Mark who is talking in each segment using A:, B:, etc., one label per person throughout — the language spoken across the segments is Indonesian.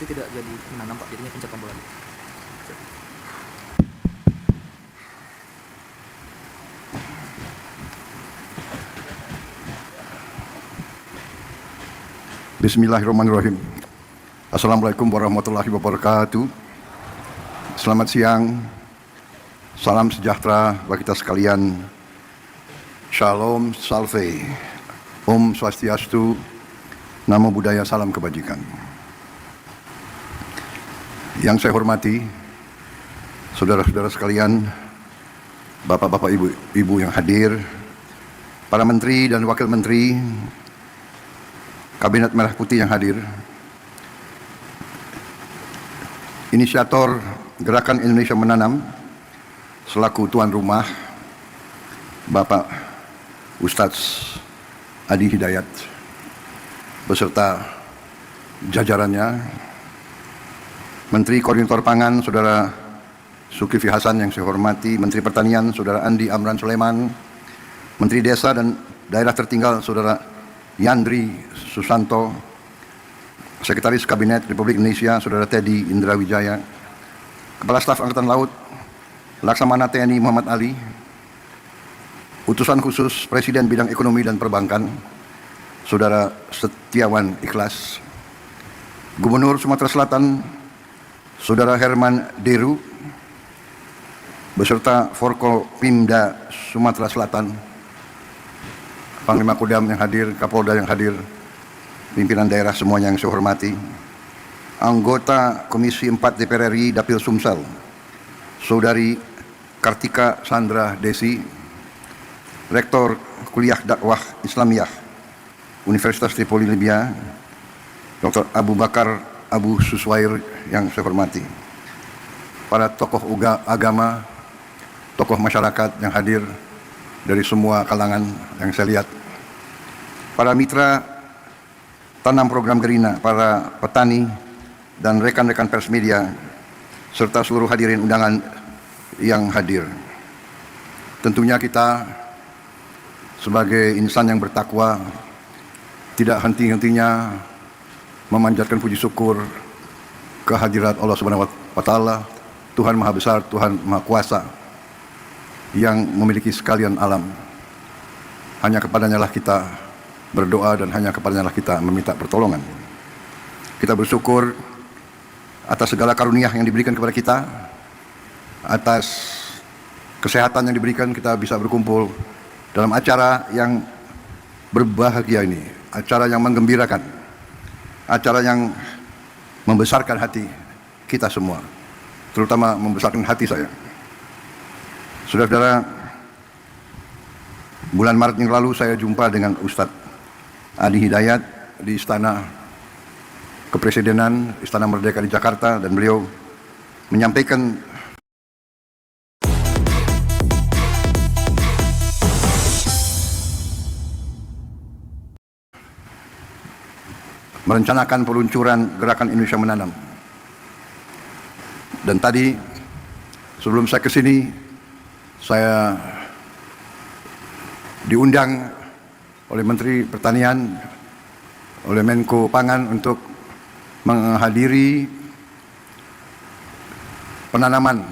A: nanti tidak jadi menanam Pak, jadinya pencet tombol lagi.
B: Bismillahirrahmanirrahim. Assalamualaikum warahmatullahi wabarakatuh. Selamat siang. Salam sejahtera bagi kita sekalian. Shalom, salve. Om Swastiastu. Namo Buddhaya, salam kebajikan. Yang saya hormati, saudara-saudara sekalian, bapak-bapak, ibu-ibu yang hadir, para menteri dan wakil menteri, Kabinet Merah Putih yang hadir, inisiator Gerakan Indonesia Menanam selaku tuan rumah, Bapak Ustadz Adi Hidayat beserta jajarannya, Menteri Koordinator Pangan Saudara Zulkifli Hasan yang saya hormati, Menteri Pertanian Saudara Andi Amran Sulaiman, Menteri Desa dan Daerah Tertinggal Saudara Yandri Susanto, Sekretaris Kabinet Republik Indonesia Saudara Teddy Indra Wijaya, Kepala Staf Angkatan Laut Laksamana TNI Muhammad Ali, Utusan Khusus Presiden Bidang Ekonomi dan Perbankan Saudara Setiawan Ikhlas, Gubernur Sumatera Selatan Saudara Herman Deru beserta Forkopimda Sumatera Selatan, Panglima Kodam yang hadir, Kapolda yang hadir, pimpinan daerah semuanya yang saya hormati, anggota Komisi 4 DPR RI Dapil Sumsel, Saudari Kartika Sandra Desi, Rektor Kuliah Dakwah Islamiyah Universitas Tripoli Libya, Dr. Abu Bakar Abu Suswair yang saya hormati, para tokoh agama, tokoh masyarakat yang hadir dari semua kalangan yang saya lihat, para mitra tanam program Gerina, para petani dan rekan-rekan pers media, serta seluruh hadirin undangan yang hadir. Tentunya kita sebagai insan yang bertakwa tidak henti-hentinya memanjatkan puji syukur kehadirat Allah Subhanahu wa Ta'ala, Tuhan Maha Besar, Tuhan Maha Kuasa yang memiliki sekalian alam. Hanya kepadanya lah kita berdoa dan hanya kepadanya lah kita meminta pertolongan. Kita bersyukur atas segala karunia yang diberikan kepada kita, atas kesehatan yang diberikan, kita bisa berkumpul dalam acara yang berbahagia ini, acara yang menggembirakan, acara yang membesarkan hati kita semua, terutama membesarkan hati saya. Saudara-saudara, bulan Maret yang lalu saya jumpa dengan Ustadz Adi Hidayat di Istana Kepresidenan, Istana Merdeka di Jakarta, dan beliau menyampaikan merencanakan peluncuran Gerakan Indonesia Menanam. Dan tadi sebelum saya ke sini, saya diundang oleh Menteri Pertanian, oleh Menko Pangan untuk menghadiri penanaman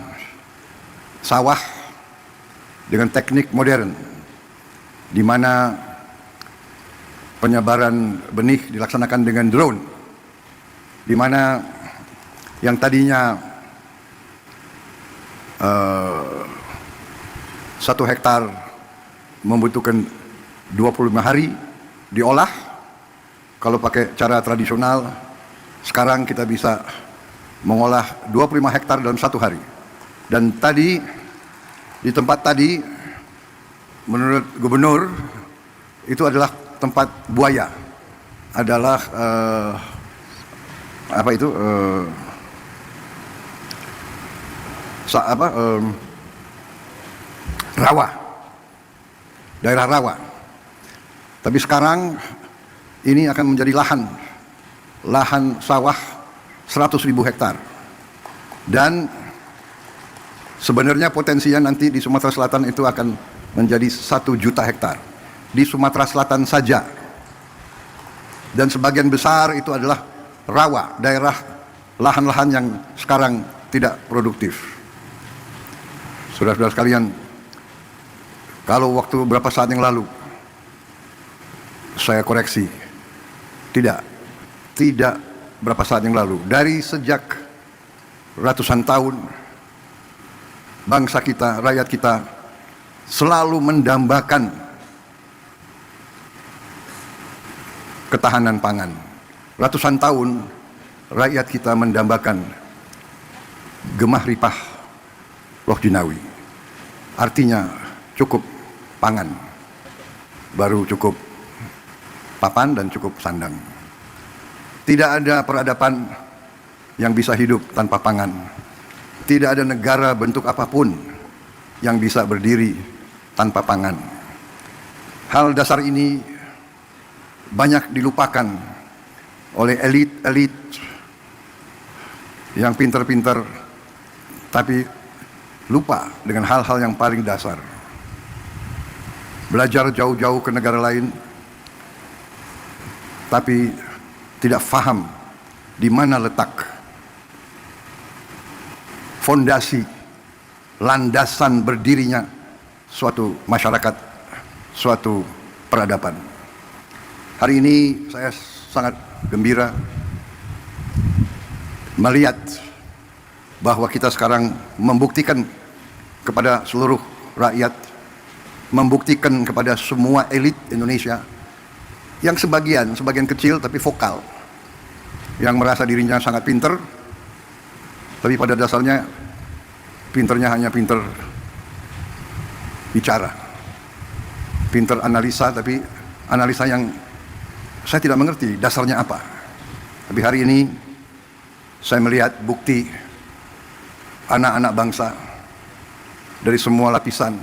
B: sawah dengan teknik modern, di mana penyebaran benih dilaksanakan dengan drone, di mana yang tadinya 1 hektar membutuhkan 25 hari diolah. Kalau pakai cara tradisional, sekarang kita bisa mengolah 25 hektar dalam 1 hari. Dan tadi, di tempat tadi, menurut Gubernur, itu adalah tempat buaya, adalah rawa, daerah rawa. Tapi sekarang ini akan menjadi lahan sawah 100.000 hektar. Dan sebenarnya potensinya nanti di Sumatera Selatan itu akan menjadi 1 juta hektar. Di Sumatera Selatan saja. Dan sebagian besar itu adalah rawa, daerah lahan-lahan yang sekarang tidak produktif. Saudara-saudara sekalian, kalau waktu beberapa saat yang lalu, saya koreksi, tidak berapa saat yang lalu, dari sejak ratusan tahun, bangsa kita, rakyat kita, selalu mendambakan ketahanan pangan. Ratusan tahun rakyat kita mendambakan gemah ripah loh jinawi. Artinya cukup pangan, baru cukup papan dan cukup sandang. Tidak ada peradaban yang bisa hidup tanpa pangan. Tidak ada negara bentuk apapun yang bisa berdiri tanpa pangan. Hal dasar ini banyak dilupakan oleh elit-elit yang pintar-pintar, tapi lupa dengan hal-hal yang paling dasar. Belajar jauh-jauh ke negara lain, tapi tidak faham di mana letak fondasi, landasan berdirinya suatu masyarakat, suatu peradaban. Hari ini saya sangat gembira melihat bahwa kita sekarang membuktikan kepada seluruh rakyat, membuktikan kepada semua elit Indonesia yang sebagian kecil tapi vokal, yang merasa dirinya sangat pinter, tapi pada dasarnya pinternya hanya pinter bicara, pinter analisa, tapi analisa yang saya tidak mengerti dasarnya apa. Tapi hari ini saya melihat bukti anak-anak bangsa dari semua lapisan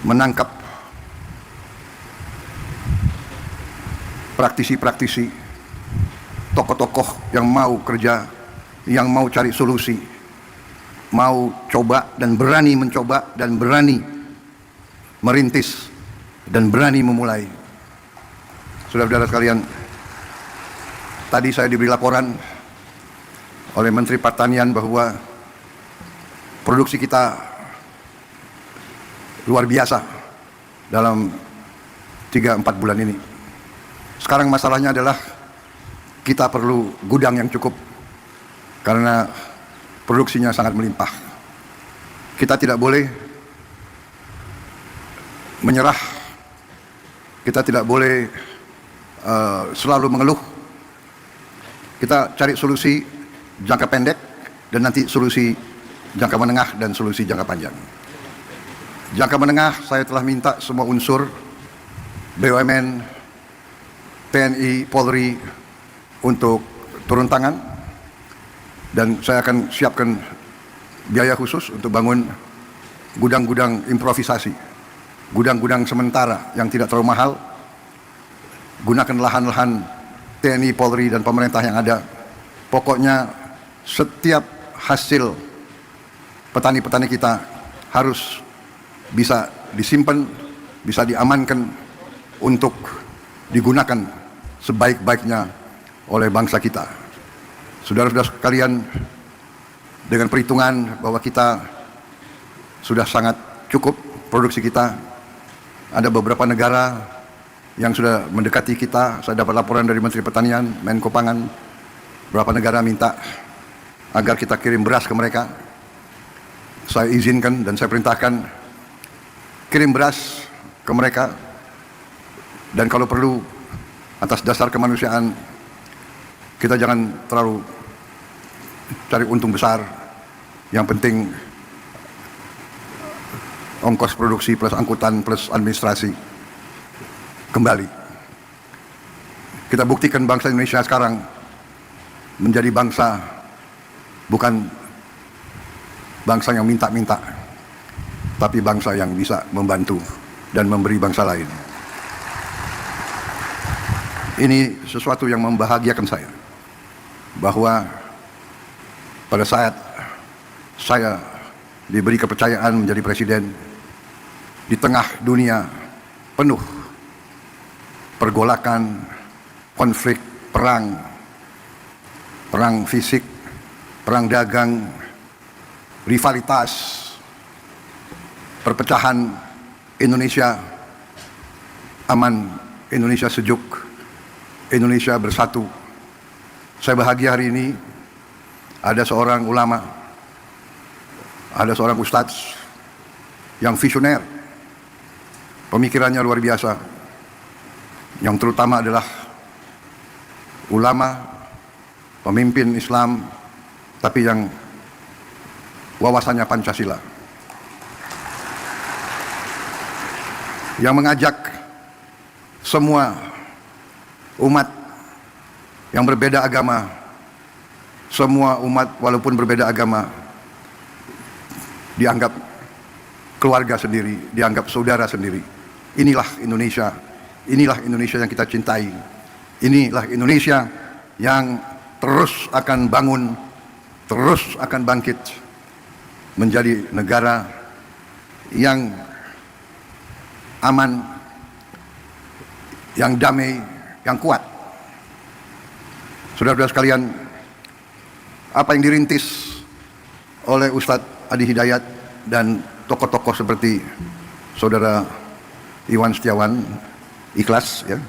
B: menangkap praktisi-praktisi, tokoh-tokoh yang mau kerja, yang mau cari solusi, mau coba dan berani mencoba dan berani merintis dan berani memulai. Saudara-saudara sekalian, tadi saya diberi laporan oleh Menteri Pertanian bahwa produksi kita luar biasa dalam 3-4 bulan ini. Sekarang masalahnya adalah kita perlu gudang yang cukup karena produksinya sangat melimpah. Kita tidak boleh menyerah, kita tidak boleh selalu mengeluh. Kita cari solusi jangka pendek dan nanti solusi jangka menengah dan solusi jangka panjang. Jangka menengah saya telah minta semua unsur BUMN, TNI, Polri untuk turun tangan, dan saya akan siapkan biaya khusus untuk bangun gudang-gudang improvisasi, gudang-gudang sementara yang tidak terlalu mahal. Gunakan lahan-lahan TNI, Polri, dan pemerintah yang ada. Pokoknya setiap hasil petani-petani kita harus bisa disimpan, bisa diamankan untuk digunakan sebaik-baiknya oleh bangsa kita. Saudara-saudara sekalian, dengan perhitungan bahwa kita sudah sangat cukup produksi kita, ada beberapa negara yang sudah mendekati kita. Saya dapat laporan dari Menteri Pertanian, Menko Pangan, beberapa negara minta agar kita kirim beras ke mereka. Saya izinkan dan saya perintahkan kirim beras ke mereka, dan kalau perlu atas dasar kemanusiaan kita jangan terlalu cari untung besar. Yang penting ongkos produksi plus angkutan plus administrasi kembali. Kita buktikan bangsa Indonesia sekarang menjadi bangsa bukan bangsa yang minta-minta, tapi bangsa yang bisa membantu dan memberi bangsa lain. Ini sesuatu yang membahagiakan saya, bahwa pada saat saya diberi kepercayaan menjadi presiden di tengah dunia penuh pergolakan, konflik, perang, perang fisik, perang dagang, rivalitas, perpecahan. Indonesia aman, Indonesia sejuk, Indonesia bersatu. Saya bahagia hari ini ada seorang ulama, ada seorang ustadz yang visioner, pemikirannya luar biasa, yang terutama adalah ulama, pemimpin Islam, tapi yang wawasannya Pancasila, yang mengajak semua umat yang berbeda agama, semua umat walaupun berbeda agama dianggap keluarga sendiri, dianggap saudara sendiri. Inilah Indonesia, inilah Indonesia yang kita cintai, inilah Indonesia yang terus akan bangun, terus akan bangkit menjadi negara yang aman, yang damai, yang kuat. Saudara-saudara sekalian, apa yang dirintis oleh Ustadz Adi Hidayat dan tokoh-tokoh seperti Saudara Iwan Setiawan, ikhlas ya.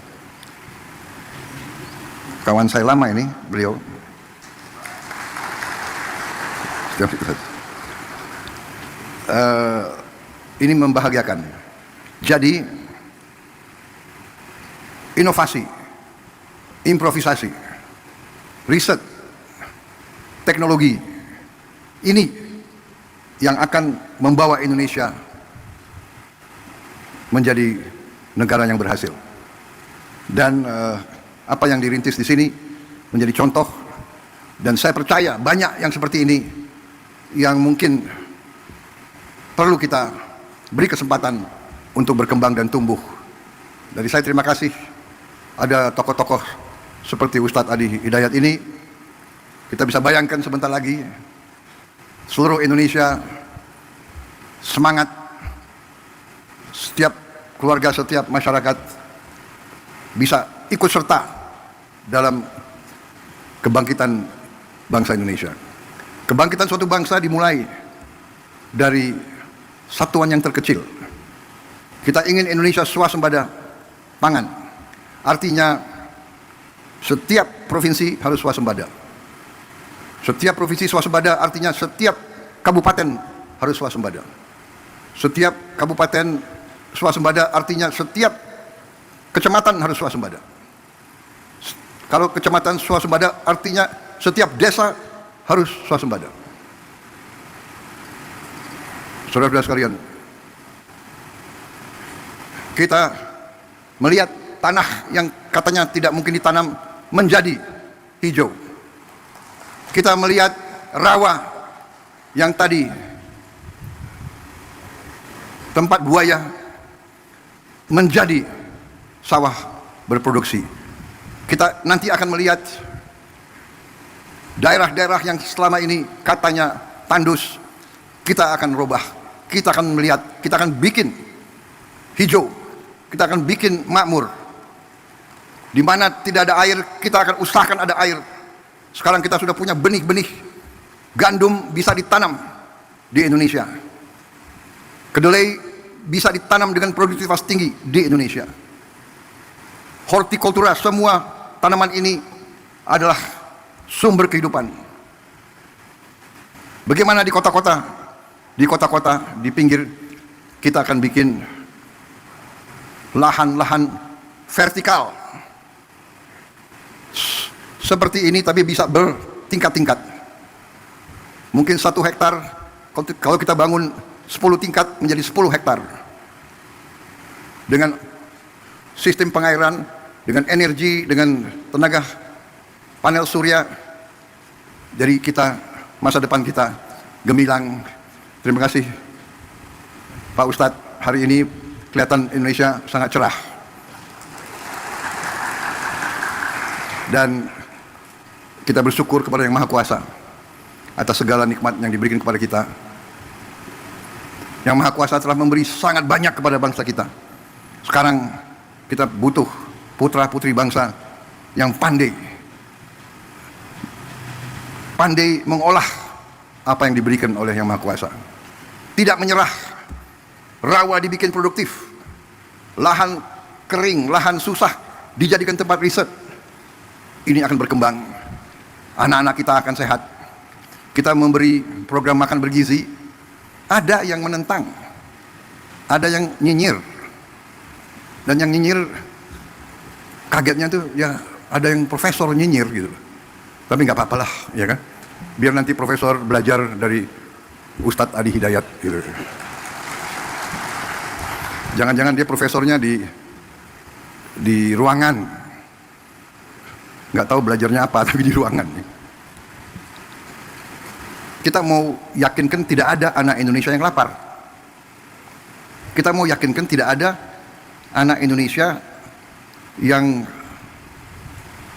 B: Kawan saya lama ini, beliau. Ini membahagiakan. Jadi inovasi, improvisasi, riset, teknologi ini yang akan membawa Indonesia menjadi negara yang berhasil. Dan apa yang dirintis di sini menjadi contoh, dan saya percaya banyak yang seperti ini yang mungkin perlu kita beri kesempatan untuk berkembang dan tumbuh. Jadi saya terima kasih ada tokoh-tokoh seperti Ustadz Adi Hidayat ini. Kita bisa bayangkan sebentar lagi seluruh Indonesia semangat, setiap keluarga, setiap masyarakat bisa ikut serta dalam kebangkitan bangsa Indonesia. Kebangkitan suatu bangsa dimulai dari satuan yang terkecil. Kita ingin Indonesia swasembada pangan. Artinya setiap provinsi harus swasembada. Setiap provinsi swasembada artinya setiap kabupaten harus swasembada. Setiap kabupaten swasembada artinya setiap kecamatan harus swasembada. Kalau kecamatan swasembada artinya setiap desa harus swasembada. Saudara-saudara sekalian, kita melihat tanah yang katanya tidak mungkin ditanam menjadi hijau. Kita melihat rawa yang tadi tempat buaya menjadi sawah berproduksi. Kita nanti akan melihat daerah-daerah yang selama ini katanya tandus, kita akan rubah, kita akan melihat, kita akan bikin hijau, kita akan bikin makmur. Di mana tidak ada air, kita akan usahakan ada air. Sekarang kita sudah punya benih-benih gandum bisa ditanam di Indonesia. Kedelai bisa ditanam dengan produktivitas tinggi di Indonesia. Hortikultura, semua tanaman ini adalah sumber kehidupan. Bagaimana di kota-kota? Di kota-kota, di pinggir, kita akan bikin lahan-lahan vertikal seperti ini, tapi bisa bertingkat-tingkat. Mungkin 1 hektar, kalau kita bangun 10 tingkat menjadi 10 hektar. Dengan sistem pengairan, dengan energi, dengan tenaga panel surya. Jadi kita, masa depan kita gemilang. Terima kasih Pak Ustadz, hari ini kelihatan Indonesia sangat cerah. Dan kita bersyukur kepada Yang Maha Kuasa atas segala nikmat yang diberikan kepada kita. Yang Maha Kuasa telah memberi sangat banyak kepada bangsa kita. Sekarang kita butuh putra-putri bangsa yang pandai pandai mengolah apa yang diberikan oleh Yang Maha Kuasa. Tidak menyerah, rawa dibikin produktif, lahan kering, lahan susah dijadikan tempat riset. Ini akan berkembang, anak-anak kita akan sehat. Kita memberi program makan bergizi, ada yang menentang, ada yang nyinyir, dan yang nyinyir kagetnya tuh ya ada yang profesor nyinyir gitu. Tapi nggak apa-apa lah, ya kan? Biar nanti profesor belajar dari Ustadz Adi Hidayat gitu. Jangan-jangan dia profesornya di ruangan, nggak tahu belajarnya apa, tapi di ruangan. Kita mau yakinkan tidak ada anak Indonesia yang lapar. Kita mau yakinkan tidak ada anak Indonesia yang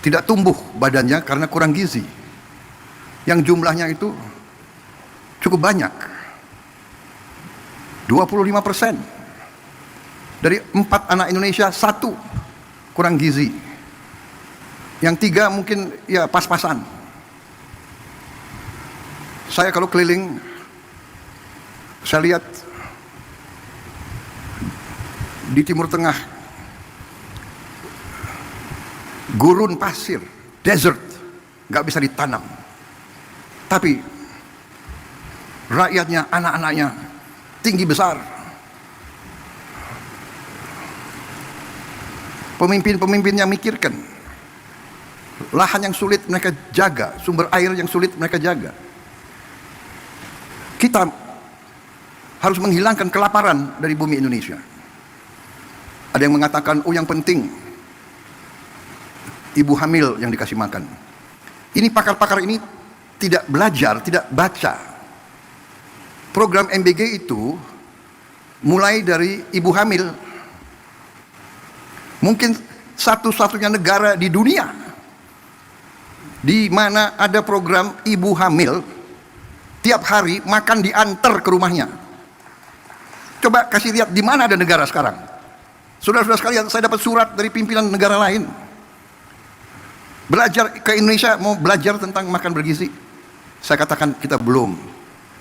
B: tidak tumbuh badannya karena kurang gizi. Yang jumlahnya itu cukup banyak. 25%. Dari 4 anak Indonesia, 1 kurang gizi. Yang 3 mungkin ya pas-pasan. Saya kalau keliling, saya lihat di Timur Tengah, gurun pasir, desert, nggak bisa ditanam. Tapi rakyatnya, anak-anaknya tinggi besar. Pemimpin-pemimpinnya mikirkan lahan yang sulit mereka jaga, sumber air yang sulit mereka jaga. Kita harus menghilangkan kelaparan dari bumi Indonesia. Ada yang mengatakan, oh yang penting ibu hamil yang dikasih makan. Ini pakar-pakar ini tidak belajar, tidak baca. Program MBG itu mulai dari ibu hamil. Mungkin satu-satunya negara di dunia di mana ada program ibu hamil, tiap hari makan diantar ke rumahnya. Coba kasih lihat di mana ada negara sekarang. Saudara-saudara sekalian, saya dapat surat dari pimpinan negara lain. Belajar ke Indonesia, mau belajar tentang makan bergizi. Saya katakan kita belum.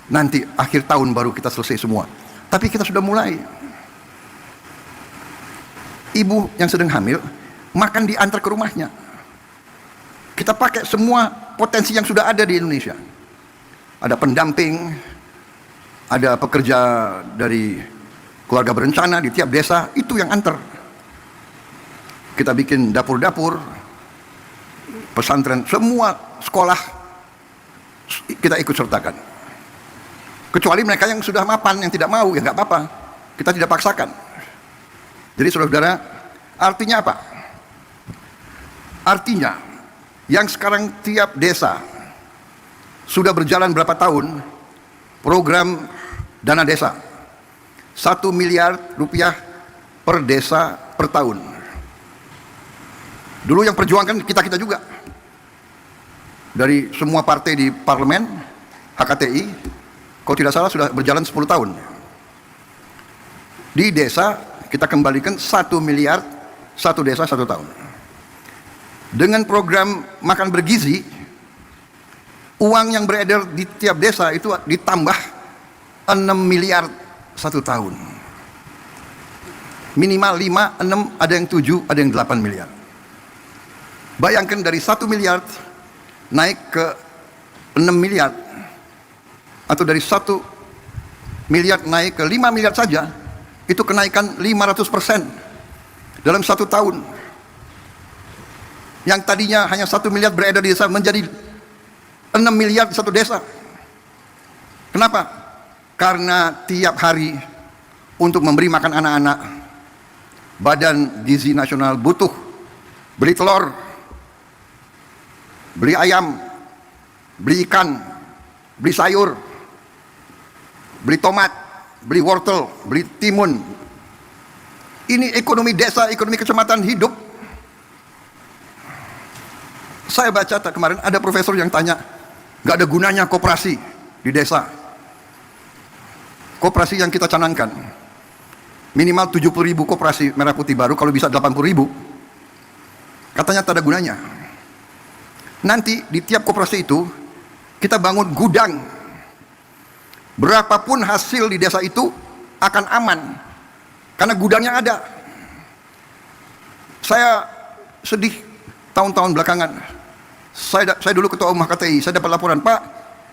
B: Nanti akhir tahun baru kita selesai semua. Tapi kita sudah mulai. Ibu yang sedang hamil, makan diantar ke rumahnya. Kita pakai semua potensi yang sudah ada di Indonesia. Ada pendamping, ada pekerja dari keluarga berencana di tiap desa, itu yang antar. Kita bikin dapur-dapur, pesantren, semua sekolah kita ikut sertakan. Kecuali mereka yang sudah mapan, yang tidak mau, ya nggak apa-apa. Kita tidak paksakan. Jadi saudara-saudara, artinya apa? Artinya, yang sekarang tiap desa sudah berjalan berapa tahun, program dana desa. 1 miliar rupiah per desa per tahun. Dulu yang perjuangkan kita-kita juga. Dari semua partai di parlemen, HKTI, kalau tidak salah sudah berjalan 10 tahun. Di desa, kita kembalikan 1 miliar, 1 desa 1 tahun. Dengan program makan bergizi, uang yang beredar di tiap desa itu ditambah 6 miliar 1 tahun. Minimal 5, 6, ada yang 7, ada yang 8 miliar. Bayangkan dari 1 miliar naik ke 6 miliar. Atau dari 1 miliar naik ke 5 miliar saja, itu kenaikan 500% dalam 1 tahun. Yang tadinya hanya 1 miliar beredar di desa menjadi 6 miliar di 1 desa. Kenapa? Karena tiap hari untuk memberi makan anak-anak, Badan Gizi Nasional butuh beli telur, beli ayam, beli ikan, beli sayur, beli tomat, beli wortel, beli timun. Ini ekonomi desa, ekonomi kecamatan hidup. Saya baca kemarin ada profesor yang tanya, nggak ada gunanya koperasi di desa. Koperasi yang kita canangkan, minimal 70.000 koperasi merah putih baru, kalau bisa 80.000. Katanya tak ada gunanya. Nanti di tiap koperasi itu kita bangun gudang. Berapapun hasil di desa itu akan aman, karena gudangnya ada. Saya sedih tahun-tahun belakangan. Saya dulu ketua umum HKTI, saya dapat laporan, Pak,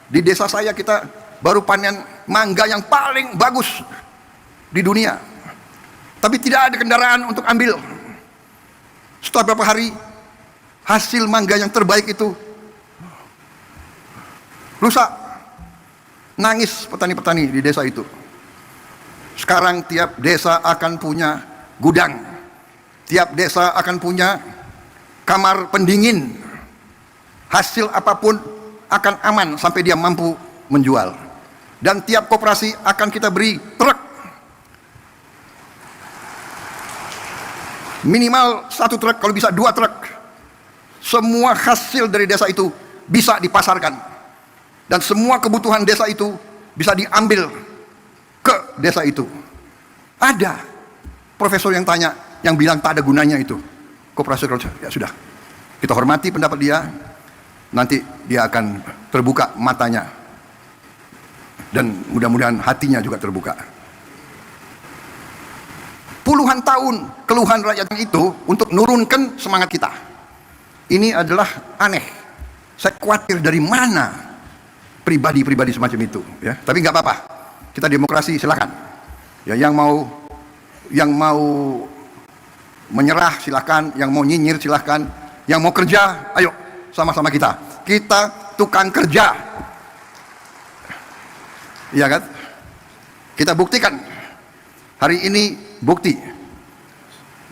B: di desa saya kita baru panen mangga yang paling bagus di dunia, tapi tidak ada kendaraan untuk ambil. Setelah beberapa hari, hasil mangga yang terbaik itu rusak. Nangis petani-petani di desa itu. Sekarang tiap desa akan punya gudang, tiap desa akan punya kamar pendingin. Hasil apapun akan aman sampai dia mampu menjual. Dan tiap koperasi akan kita beri truk, minimal 1 truk, kalau bisa 2 truk. Semua hasil dari desa itu bisa dipasarkan, dan semua kebutuhan desa itu bisa diambil ke desa itu. Ada profesor yang tanya, yang bilang tak ada gunanya itu koperasi. Ya sudah, kita hormati pendapat dia. Nanti dia akan terbuka matanya, dan mudah-mudahan hatinya juga terbuka. Puluhan tahun keluhan rakyat itu untuk nurunkan semangat kita. Ini adalah aneh. Saya khawatir dari mana pribadi-pribadi semacam itu, ya. Tapi nggak apa-apa, kita demokrasi, silakan. Ya, yang mau menyerah silakan, yang mau nyinyir silakan, yang mau kerja, ayo sama-sama kita tukang kerja, iya kan? Kita buktikan hari ini, bukti.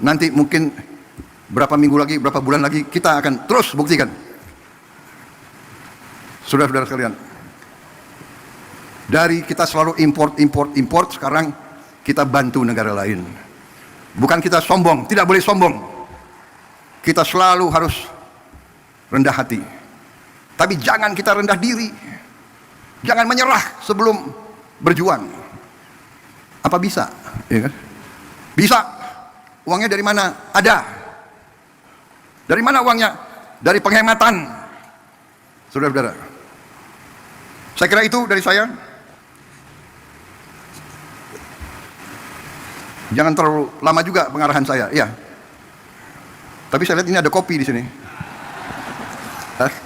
B: Nanti mungkin berapa minggu lagi, berapa bulan lagi, kita akan terus buktikan. Saudara-saudara sekalian, dari kita selalu import, sekarang kita bantu negara lain. Bukan kita sombong, tidak boleh sombong. Kita selalu harus rendah hati. Tapi jangan kita rendah diri. Jangan menyerah sebelum berjuang. Apa bisa? Ya kan? Bisa. Uangnya dari mana? Ada. Dari mana uangnya? Dari penghematan. Saudara-saudara, saya kira itu dari saya. Jangan terlalu lama juga pengarahan saya, ya. Tapi saya lihat ini ada kopi di sini.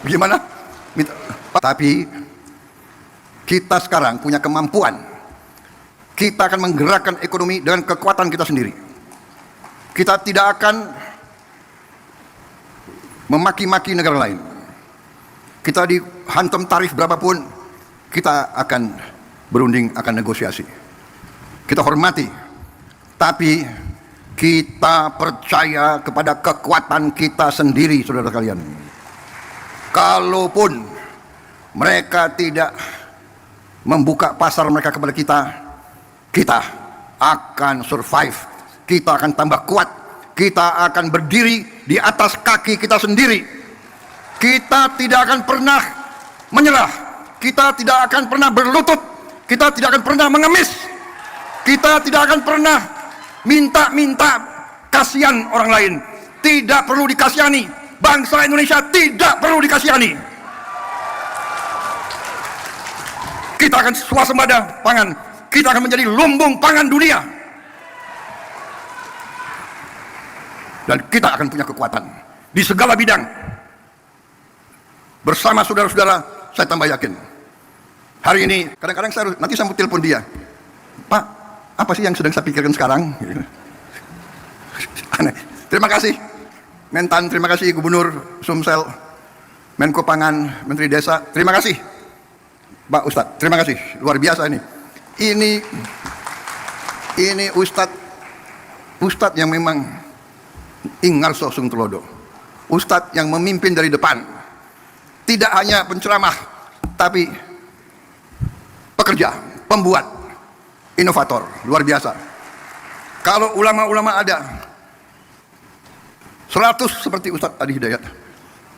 B: Gimana? Tapi kita sekarang punya kemampuan. Kita akan menggerakkan ekonomi dengan kekuatan kita sendiri. Kita tidak akan memaki-maki negara lain. Kita dihantam tarif berapapun, kita akan berunding, akan negosiasi. Kita hormati, tapi kita percaya kepada kekuatan kita sendiri, saudara kalian. Kalaupun mereka tidak membuka pasar mereka kepada kita, kita akan survive, kita akan tambah kuat, kita akan berdiri di atas kaki kita sendiri. Kita tidak akan pernah menyerah, kita tidak akan pernah berlutut, kita tidak akan pernah mengemis, kita tidak akan pernah minta kasihan orang lain. Tidak perlu dikasihani. Bangsa Indonesia tidak perlu dikasihani. Kita akan swasembada pangan. Kita akan menjadi lumbung pangan dunia. Dan kita akan punya kekuatan di segala bidang. Bersama saudara-saudara, saya tambah yakin. Hari ini, kadang-kadang nanti saya mau telepon dia. Pak, apa sih yang sedang saya pikirkan sekarang? Aneh. Terima kasih Mentan, terima kasih Gubernur Sumsel, Menko Pangan, Menteri Desa, terima kasih Pak Ustadz, terima kasih, luar biasa ini. Ini Ustadz yang memang Ingarso Sungtulodo, Ustadz yang memimpin dari depan, tidak hanya penceramah, tapi pekerja, pembuat, inovator, luar biasa. Kalau ulama-ulama ada 100 seperti Ustadz Adi Hidayat,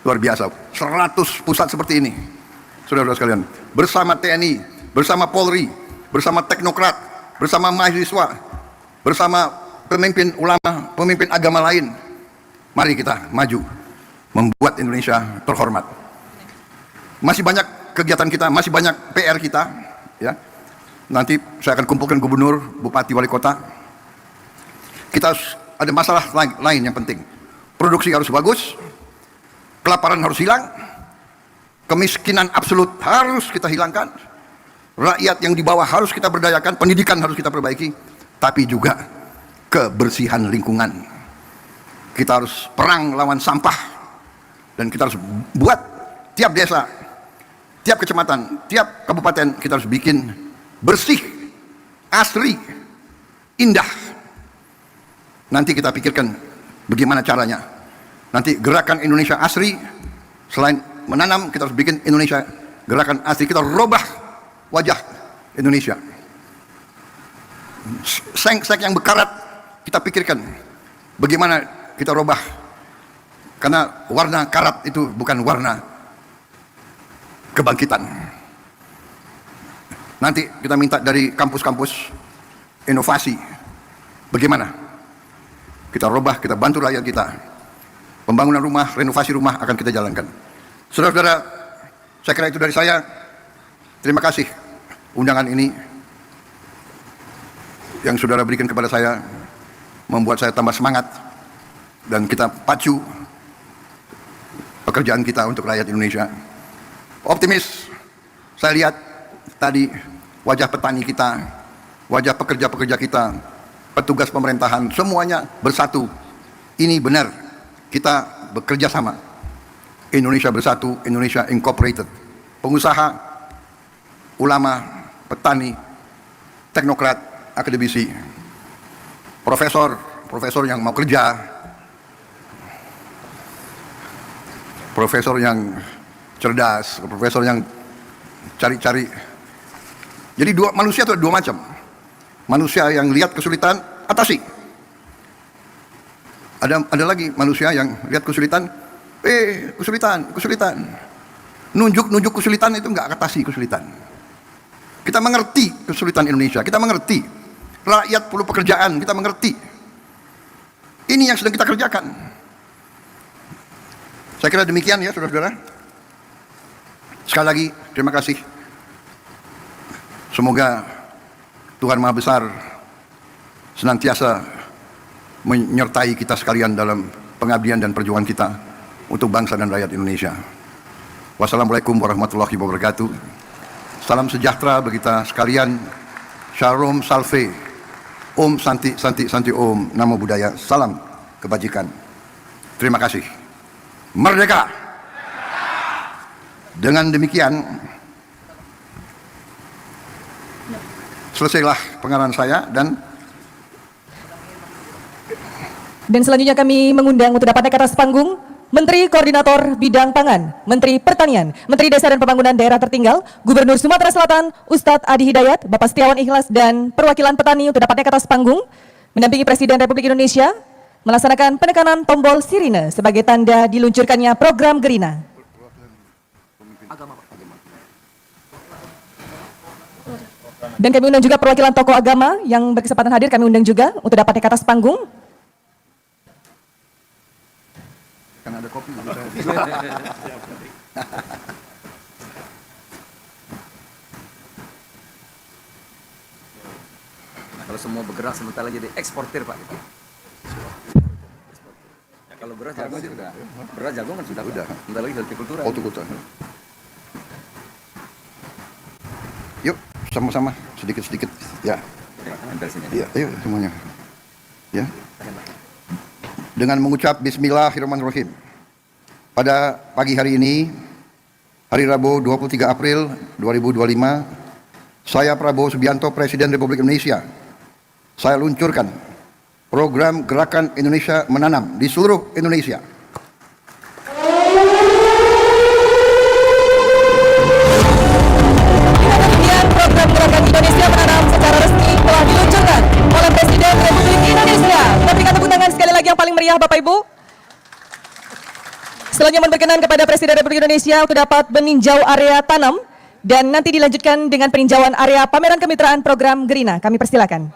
B: luar biasa. 100 pusat seperti ini, saudara-saudara sekalian, bersama TNI, bersama Polri, bersama teknokrat, bersama mahasiswa, bersama pemimpin ulama, pemimpin agama lain. Mari kita maju, membuat Indonesia terhormat. Masih banyak kegiatan kita, masih banyak PR kita, ya. Nanti saya akan kumpulkan gubernur, bupati, wali kota. Kita harus ada masalah lain yang penting. Produksi harus bagus, kelaparan harus hilang, kemiskinan absolut harus kita hilangkan, rakyat yang di bawah harus kita berdayakan, pendidikan harus kita perbaiki, tapi juga kebersihan lingkungan. Kita harus perang lawan sampah, dan kita harus buat tiap desa, tiap kecamatan, tiap kabupaten kita harus bikin bersih, asri, indah. Nanti kita pikirkan bagaimana caranya. Nanti gerakan Indonesia Asri, selain menanam, kita harus bikin Indonesia gerakan asri. Kita robah wajah Indonesia. Seng-seng yang berkarat, kita pikirkan bagaimana kita robah. Karena warna karat itu bukan warna kebangkitan. Nanti kita minta dari kampus-kampus inovasi. Bagaimana kita robah, kita bantu rakyat kita. Pembangunan rumah, renovasi rumah akan kita jalankan. Saudara-saudara, saya kira itu dari saya. Terima kasih undangan ini yang saudara berikan kepada saya, membuat saya tambah semangat, dan kita pacu pekerjaan kita untuk rakyat Indonesia. Optimis, saya lihat tadi wajah petani kita, wajah pekerja-pekerja kita, petugas pemerintahan, semuanya bersatu. Ini benar, kita bekerja sama. Indonesia bersatu, Indonesia Incorporated. Pengusaha, ulama, petani, teknokrat, akademisi, profesor yang mau kerja, profesor yang cerdas, profesor yang cari-cari. Jadi manusia itu ada dua macam. Manusia yang lihat kesulitan, atasi. Ada lagi manusia yang lihat kesulitan, kesulitan. Nunjuk kesulitan itu nggak atasi kesulitan. Kita mengerti kesulitan Indonesia, kita mengerti. Rakyat perlu pekerjaan, kita mengerti. Ini yang sedang kita kerjakan. Saya kira demikian ya, saudara-saudara. Sekali lagi, terima kasih. Semoga Tuhan Maha Besar senantiasa menyertai kita sekalian dalam pengabdian dan perjuangan kita untuk bangsa dan rakyat Indonesia. Wassalamualaikum warahmatullahi wabarakatuh. Salam sejahtera bagi kita sekalian. Shalom Salve. Om Santi Santi Santi Om. Namo Buddhaya. Salam kebajikan. Terima kasih. Merdeka. Dengan demikian selesailah pengarahan saya dan
C: selanjutnya kami mengundang untuk dapat naik ke atas panggung Menteri Koordinator Bidang Pangan, Menteri Pertanian, Menteri Desa dan Pembangunan Daerah Tertinggal, Gubernur Sumatera Selatan, Ustadz Adi Hidayat, Bapak Setiawan Ikhlas, dan perwakilan petani untuk dapat naik ke atas panggung, mendampingi Presiden Republik Indonesia, melaksanakan penekanan tombol sirine sebagai tanda diluncurkannya program Gerina. Dan kami undang juga perwakilan tokoh agama yang berkesempatan hadir, kami undang juga untuk dapat naik ke atas panggung.
B: kan ada kopi.
A: Kalau semua bergerak sementara jadi eksportir Pak. Ya, kalau beras jagung sudah. Beras jagung kan sudah. Sebentar lagi hortikultura.
B: Hortikultura. Yuk, sama-sama sedikit-sedikit. Ya. Ya, ayo semuanya. Ya. Dengan mengucap Bismillahirrahmanirrahim. Pada pagi hari ini, hari Rabu 23 April 2025, saya Prabowo Subianto, Presiden Republik Indonesia, saya luncurkan program Gerakan Indonesia Menanam di seluruh Indonesia.
C: Program Gerakan Indonesia Menanam secara resmi telah diluncurkan oleh Presiden Republik Indonesia. Kita berikan tepuk tangan sekali lagi yang paling meriah, Bapak Ibu. Selanjutnya mohon berkenan kepada Presiden Republik Indonesia untuk dapat meninjau area tanam dan nanti dilanjutkan dengan peninjauan area pameran kemitraan program Gerina. Kami persilakan.